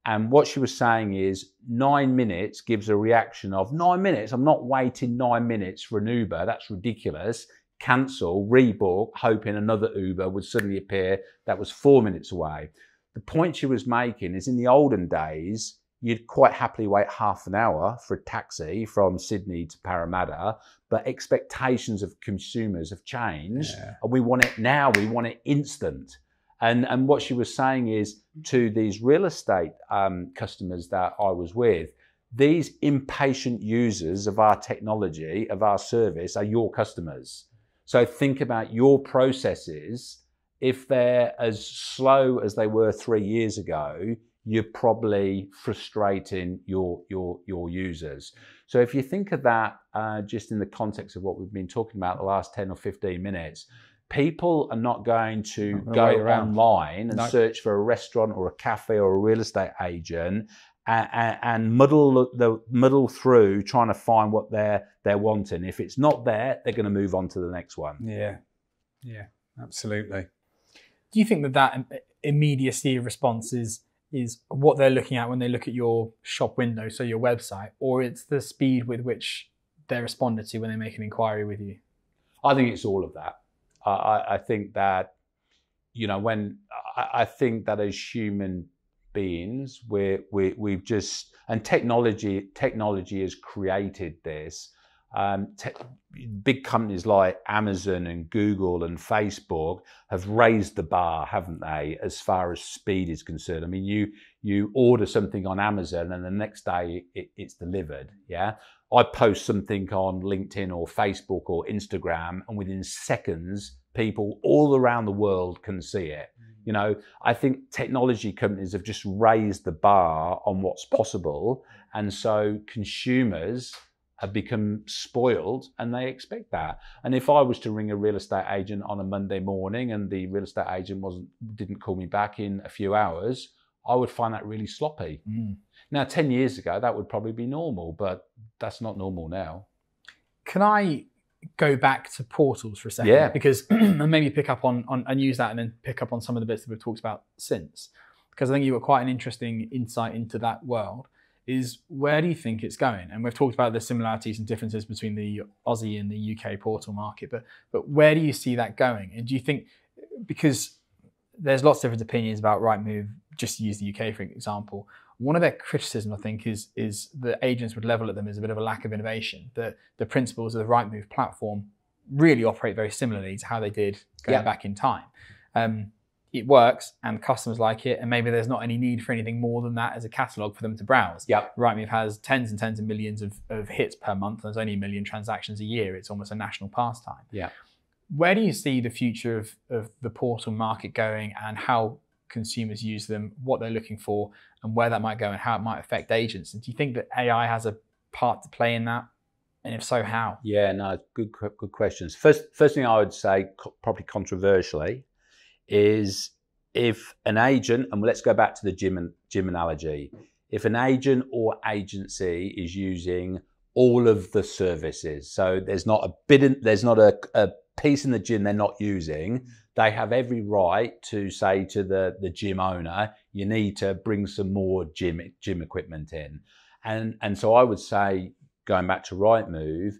And what she was saying is 9 minutes gives a reaction of 9 minutes. I'm not waiting 9 minutes for an Uber. That's ridiculous. Cancel, rebook, hoping another Uber would suddenly appear that was 4 minutes away. The point she was making is, in the olden days, you'd quite happily wait half an hour for a taxi from Sydney to Parramatta, but expectations of consumers have changed, and we want it now, we want it instant. And what she was saying is, to these real estate customers that I was with, these impatient users of our technology, of our service, are your customers. So think about your processes. If they're as slow as they were 3 years ago, you're probably frustrating your users. So if you think of that just in the context of what we've been talking about the last 10 or 15 minutes, people are not going to go online and search for a restaurant or a cafe or a real estate agent and muddle through trying to find what they're wanting. If it's not there, they're going to move on to the next one. Yeah, absolutely. Do you think that immediacy of response is what they're looking at when they look at your shop window, so your website, or it's the speed with which they're responded to when they make an inquiry with you? I think it's all of that. I think that, I think that as human beings, we've just, and technology has created this. Big companies like Amazon and Google and Facebook have raised the bar, haven't they, as far as speed is concerned? I mean, you order something on Amazon and the next day it's delivered. Yeah, I post something on LinkedIn or Facebook or Instagram, and within seconds, people all around the world can see it. I think technology companies have just raised the bar on what's possible, and so consumers have become spoiled and they expect that. And if I was to ring a real estate agent on a Monday morning and the real estate agent didn't call me back in a few hours, I would find that really sloppy. Now, 10 years ago, that would probably be normal, but that's not normal now. Can I go back to portals for a second? Yeah. Because and maybe pick up on and use that and then pick up on some of the bits that we've talked about since. Because I think you've got quite an interesting insight into that world. Is where do you think it's going? And we've talked about the similarities and differences between the Aussie and the UK portal market, but where do you see that going? And do you think, because there's lots of different opinions about Rightmove, just to use the UK for example, one of their criticism, I think, is that agents would level at them as a bit of a lack of innovation, that the principles of the Rightmove platform really operate very similarly to how they did going back in time. It works and customers like it, and maybe there's not any need for anything more than that as a catalogue for them to browse. Rightmove has tens and tens of millions of hits per month. There's only 1 million transactions a year. It's almost a national pastime. Where do you see the future of the portal market going, and how consumers use them, what they're looking for, and where that might go and how it might affect agents? And do you think that AI has a part to play in that? And if so, how? Yeah, no, good questions. First thing I would say, probably controversially, is if an agent, and let's go back to the gym analogy, if an agent or agency is using all of the services, so there's not a piece in the gym they're not using, they have every right to say to the gym owner, you need to bring some more gym equipment in. And so I would say, going back to Rightmove,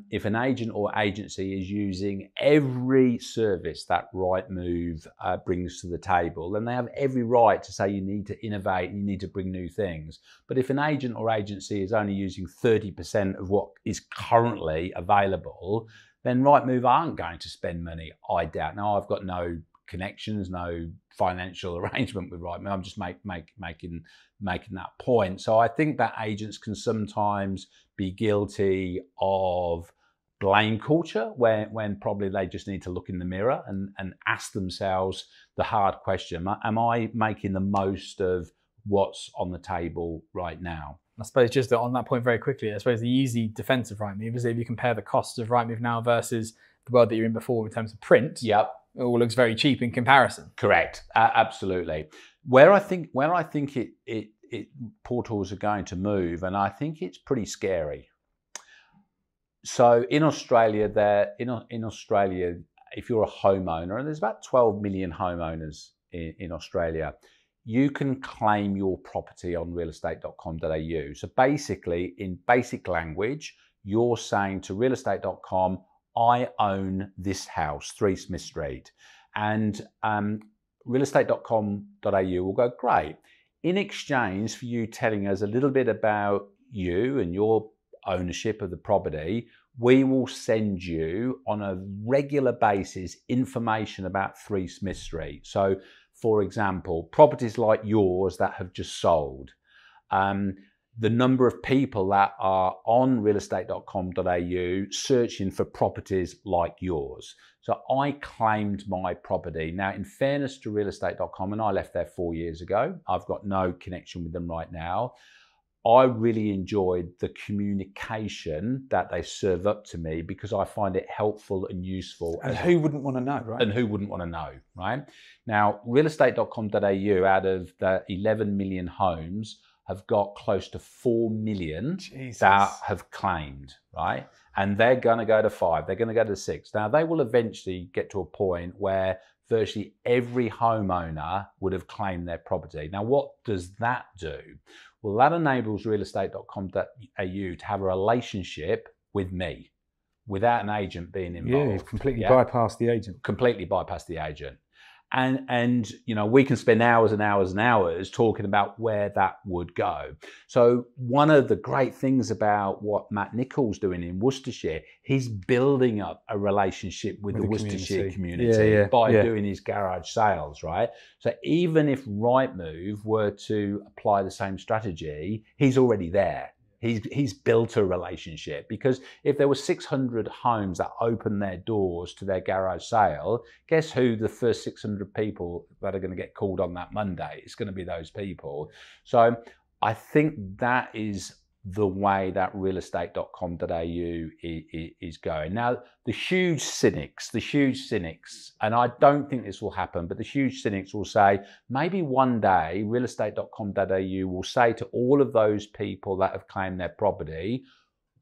if an agent or agency is using every service that Rightmove brings to the table, then they have every right to say you need to innovate, you need to bring new things. But if an agent or agency is only using 30% of what is currently available, then Rightmove aren't going to spend money, I doubt. Now, I've got no connections, no financial arrangement with Rightmove. I'm just making that point. So I think that agents can sometimes be guilty of blame culture when probably they just need to look in the mirror and ask themselves the hard question: am I making the most of what's on the table right now? I suppose just on that point very quickly, I suppose the easy defense of Rightmove is if you compare the costs of Rightmove now versus the world that you're in before in terms of print. Yep. It all looks very cheap in comparison. Correct. Absolutely. Where I think portals are going to move, and I think it's pretty scary. So in Australia, in Australia, if you're a homeowner, and there's about 12 million homeowners in Australia, you can claim your property on realestate.com.au. So basically, in basic language, you're saying to realestate.com, I own this house, 3 Smith Street. And realestate.com.au will go, great. In exchange for you telling us a little bit about you and your ownership of the property, we will send you on a regular basis information about 3 Smith Street. So, for example, properties like yours that have just sold, the number of people that are on realestate.com.au searching for properties like yours. So I claimed my property. Now, in fairness to realestate.com, and I left there 4 years ago, I've got no connection with them right now. I really enjoyed the communication that they serve up to me because I find it helpful and useful. And who wouldn't want to know, right? And who wouldn't want to know, right? Now, realestate.com.au, out of the 11 million homes, have got close to 4 million that have claimed, right? And they're going to go to 5, they're going to go to 6. Now, they will eventually get to a point where virtually every homeowner would have claimed their property. Now, what does that do? Well, that enables realestate.com.au to have a relationship with me without an agent being involved. Yeah, you've completely bypassed the agent. Completely bypassed the agent. And you know, we can spend hours and hours and hours talking about where that would go. So one of the great things about what Matt Nichols doing in Worcestershire, he's building up a relationship with the Worcestershire community by doing his garage sales, right? So even if Rightmove were to apply the same strategy, he's already there. He's built a relationship, because if there were 600 homes that opened their doors to their garage sale, guess who the first 600 people that are going to get called on that Monday? It's going to be those people. So I think that is the way that realestate.com.au is going. Now, the huge cynics, and I don't think this will happen, but the huge cynics will say, maybe one day realestate.com.au will say to all of those people that have claimed their property,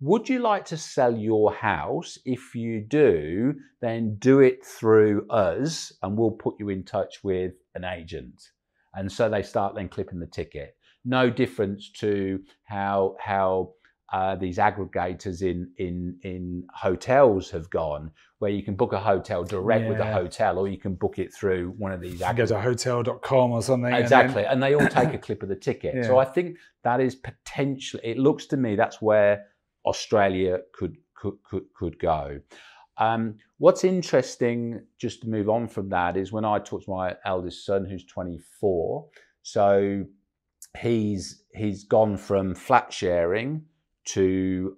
would you like to sell your house? If you do, then do it through us and we'll put you in touch with an agent. And so they start then clipping the ticket. No difference to how these aggregators in hotels have gone, where you can book a hotel direct with the hotel, or you can book it through one of these aggregators. Go to hotel.com or something. Exactly, and they all take a clip of the ticket. Yeah. So I think that is potentially, it looks to me that's where Australia could go. What's interesting, just to move on from that, is when I talk to my eldest son, who's 24, so he's gone from flat sharing to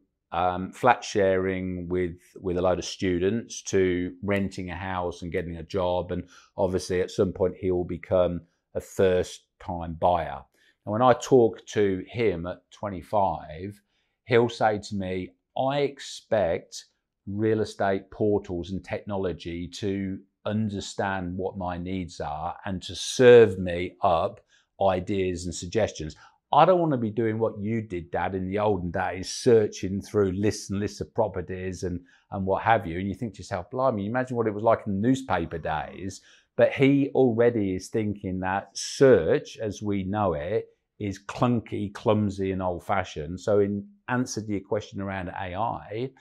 flat sharing with a load of students to renting a house and getting a job, and obviously at some point he will become a first-time buyer. And when I talk to him at 25, he'll say to me, I expect real estate portals and technology to understand what my needs are and to serve me up ideas and suggestions. I don't want to be doing what you did, Dad, in the olden days, searching through lists and lists of properties and what have you. And you think to yourself, blimey, imagine what it was like in the newspaper days. But he already is thinking that search, as we know it, is clunky, clumsy, and old-fashioned. So in answer to your question around AI,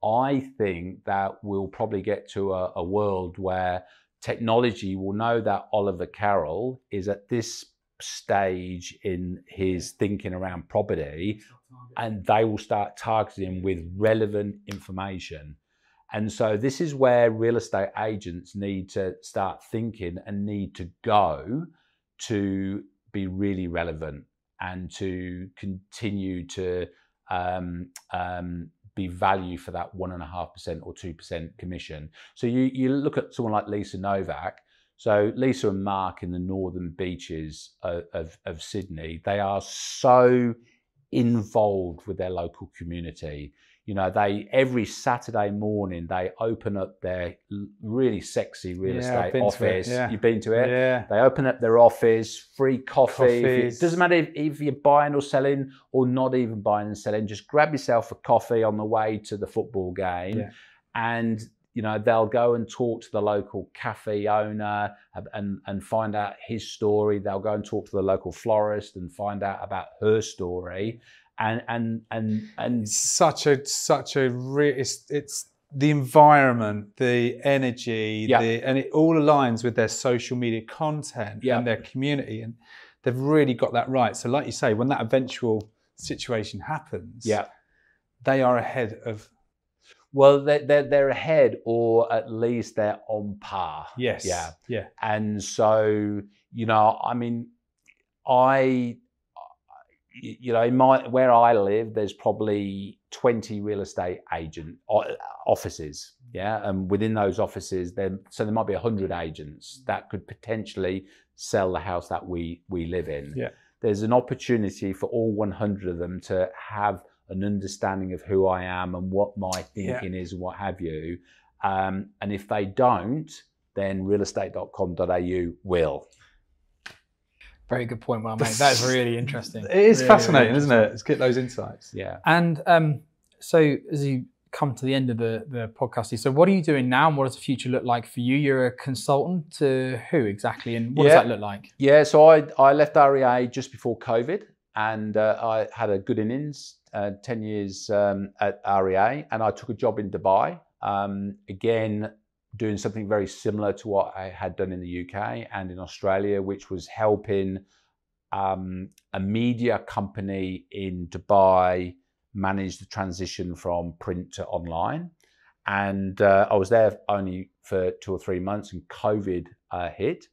I think that we'll probably get to a world where technology will know that Oliver Carroll is at this stage in his thinking around property, and they will start targeting him with relevant information. And so this is where real estate agents need to start thinking and need to go to be really relevant and to continue to be value for that 1.5% or 2% commission. So you look at someone like Lisa Novak. So Lisa and Mark in the northern beaches of Sydney, they are so involved with their local community. You know, every Saturday morning they open up their really sexy real estate office. You've been to it? Yeah. They open up their office, free coffee. It doesn't matter if you're buying or selling or not even buying and selling, just grab yourself a coffee on the way to the football game. And you know, they'll go and talk to the local cafe owner and find out his story. They'll go and talk to the local florist and find out about her story. And such a it's the environment, the energy, and it all aligns with their social media content and their community, and they've really got that right. So, like you say, when that eventual situation happens, they are ahead of. Well, they're ahead, or at least they're on par. Yes. Yeah. And so, you know, I mean, you know, where I live, there's probably 20 real estate agent offices, and within those offices, there might be 100 agents that could potentially sell the house that we live in. There's an opportunity for all 100 of them to have an understanding of who I am and what my thinking is and what have you. And if they don't, then realestate.com.au will. Very good point, well made. That is really interesting. It is really, fascinating, really isn't it? Let's get those insights. Yeah. And so as you come to the end of the podcast, so what are you doing now and what does the future look like for you? You're a consultant to who exactly, and what does that look like? Yeah, so I left REA just before COVID, and I had a good innings, 10 years at REA, and I took a job in Dubai, again, doing something very similar to what I had done in the UK and in Australia, which was helping a media company in Dubai manage the transition from print to online. And I was there only for 2 or 3 months, and COVID hit,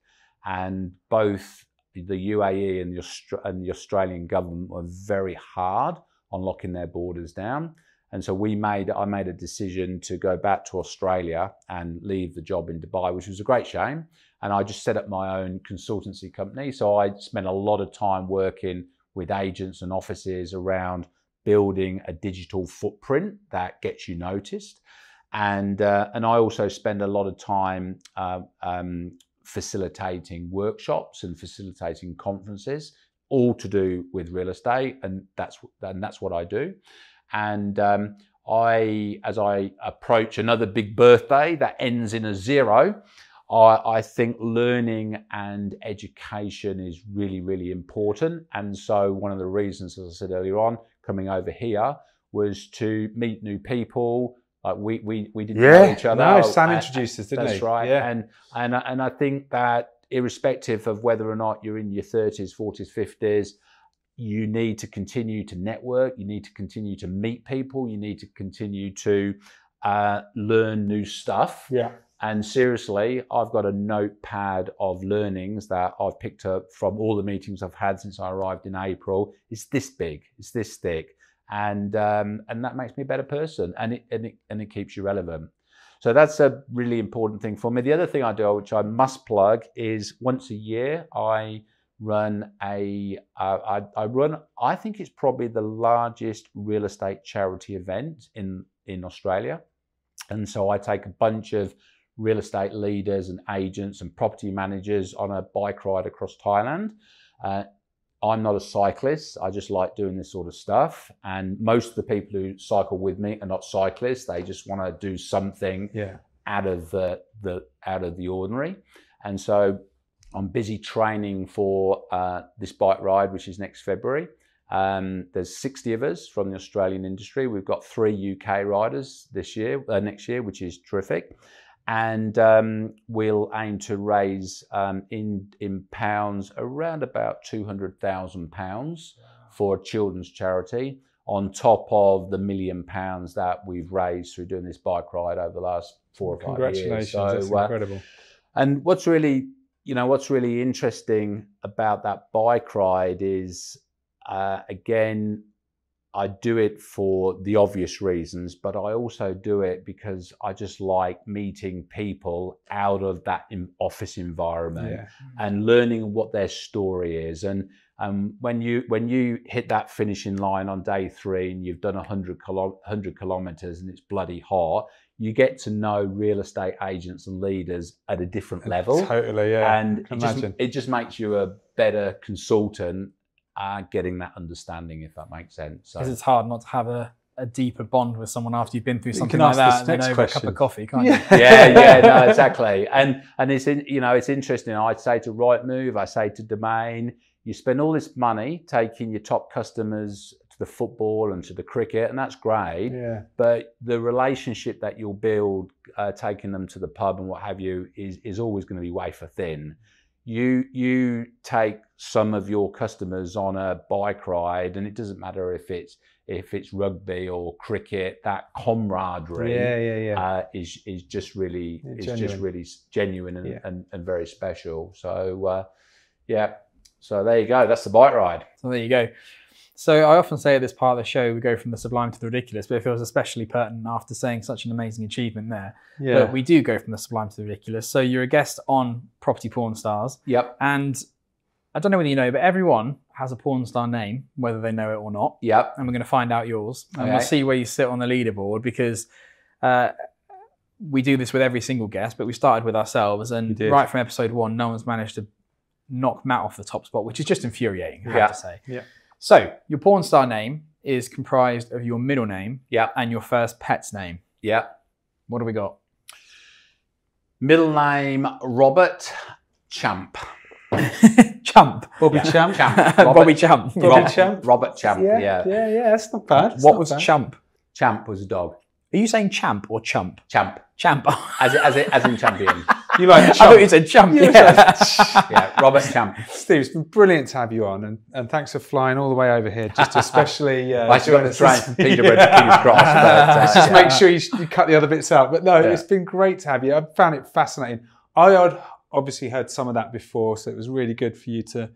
and both the UAE and the Australian government were very hard on locking their borders down. And so I made a decision to go back to Australia and leave the job in Dubai, which was a great shame. And I just set up my own consultancy company. So I spent a lot of time working with agents and offices around building a digital footprint that gets you noticed. And I also spend a lot of time facilitating workshops and facilitating conferences, all to do with real estate. And that's what I do. And as I approach another big birthday that ends in a 0, I think learning and education is really, really important. And so one of the reasons, as I said earlier on, coming over here was to meet new people. Like we didn't know each other. No, Sam introduced us, didn't he? That's right. Yeah. And I think that irrespective of whether or not you're in your 30s, 40s, 50s, you need to continue to network, you need to continue to meet people, you need to continue to learn new stuff. Yeah. And seriously, I've got a notepad of learnings that I've picked up from all the meetings I've had since I arrived in April. It's this big, it's this thick. And that makes me a better person, and it keeps you relevant. So that's a really important thing for me. The other thing I do, which I must plug, is once a year I run I think it's probably the largest real estate charity event in Australia. And so I take a bunch of real estate leaders and agents and property managers on a bike ride across Thailand. I'm not a cyclist. I just like doing this sort of stuff. And most of the people who cycle with me are not cyclists. They just want to do something out of the ordinary. And so I'm busy training for this bike ride, which is next February. There's 60 of us from the Australian industry. We've got 3 UK riders next year, which is terrific. And we'll aim to raise in pounds around about £200,000 for a children's charity. on top of the £1 million that we've raised through doing this bike ride over the last 4 or 5 years. Congratulations, that's incredible. And what's really interesting about that bike ride is, again, I do it for the obvious reasons, but I also do it because I just like meeting people out of that office environment and learning what their story is. And when you hit that finishing line on day 3 and you've done 100 kilometers and it's bloody hot, you get to know real estate agents and leaders at a different level. Totally, yeah. And it just makes you a better consultant, getting that understanding, if that makes sense. Because it's hard not to have a deeper bond with someone after you've been through something like that, and then over a cup of coffee, can't you? Yeah, no, exactly. And it's it's interesting. I'd say to Rightmove, I say to Domain, you spend all this money taking your top customers to the football and to the cricket, and that's great. Yeah. But the relationship that you'll build, taking them to the pub and what have you, is always going to be wafer thin. You take some of your customers on a bike ride, and it doesn't matter if it's rugby or cricket. That camaraderie is just really genuine and very special. So so there you go. That's the bike ride. So there you go. So I often say at this part of the show, we go from the sublime to the ridiculous, but it feels especially pertinent after saying such an amazing achievement there. Yeah. But we do go from the sublime to the ridiculous. So you're a guest on Property Porn Stars. Yep. And I don't know whether you know, but everyone has a porn star name, whether they know it or not. Yep. And we're going to find out yours. And we'll see where you sit on the leaderboard, because we do this with every single guest, but we started with ourselves. And right from episode 1, no one's managed to knock Matt off the top spot, which is just infuriating, I have to say. Yeah. So your porn star name is comprised of your middle name and your first pet's name. Yeah. What do we got? Middle name, Robert Champ. Champ. Bobby Champ. Bobby Champ. Bobby Champ. Robert Champ, yeah. Yeah, that's not bad. What was Champ? Champ was a dog. Are you saying champ or chump? Champ. Champ. As in champion. You like chump? I thought you said chump. Yeah, Robert Champ. Steve, it's been brilliant to have you on, and thanks for flying all the way over here, just especially... I still got the train from Peterborough to King's Cross. But, just make sure you cut the other bits out. But no, it's been great to have you. I found it fascinating. I had obviously heard some of that before, so it was really good for you to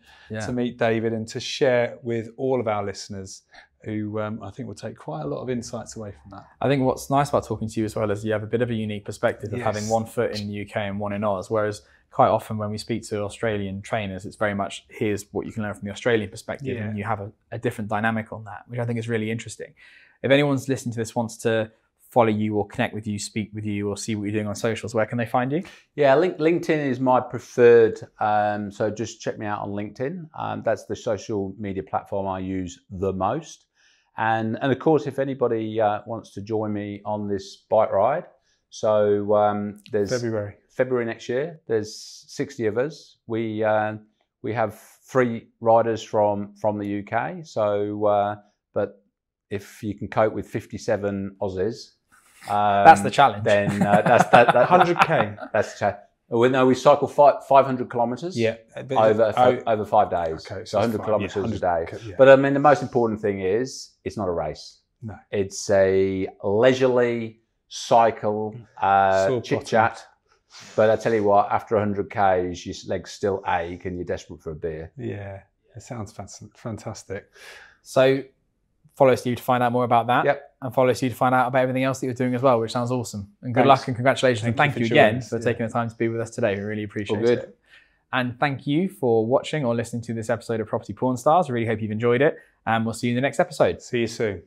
meet David and to share with all of our listeners, who I think will take quite a lot of insights away from that. I think what's nice about talking to you as well is you have a bit of a unique perspective of having one foot in the UK and one in Oz, whereas quite often when we speak to Australian trainers, it's very much, here's what you can learn from the Australian perspective, and you have a different dynamic on that, which I think is really interesting. If anyone's listening to this wants to follow you or connect with you, speak with you, or see what you're doing on socials, where can they find you? Yeah, LinkedIn is my preferred, so just check me out on LinkedIn. That's the social media platform I use the most. And of course, if anybody wants to join me on this bike ride, so there's February next year. There's 60 of us. We have 3 riders from the UK. So, but if you can cope with 57 Aussies, that's the challenge. Then that's 100k. That's the challenge. We cycle 500 kilometres over 5 days. Okay, so 100 kilometres a day. But I mean, the most important thing is it's not a race. No. It's a leisurely cycle, chit-chat. But I tell you what, after 100 Ks, your legs still ache and you're desperate for a beer. Yeah, it sounds fantastic. So follow Steve to find out more about that. Yep. And follow Steve to find out about everything else that you're doing as well, which sounds awesome. And good luck and congratulations. And thank you again for taking the time to be with us today. We really appreciate it. And thank you for watching or listening to this episode of Property Porn Stars. I really hope you've enjoyed it. And we'll see you in the next episode. See you soon.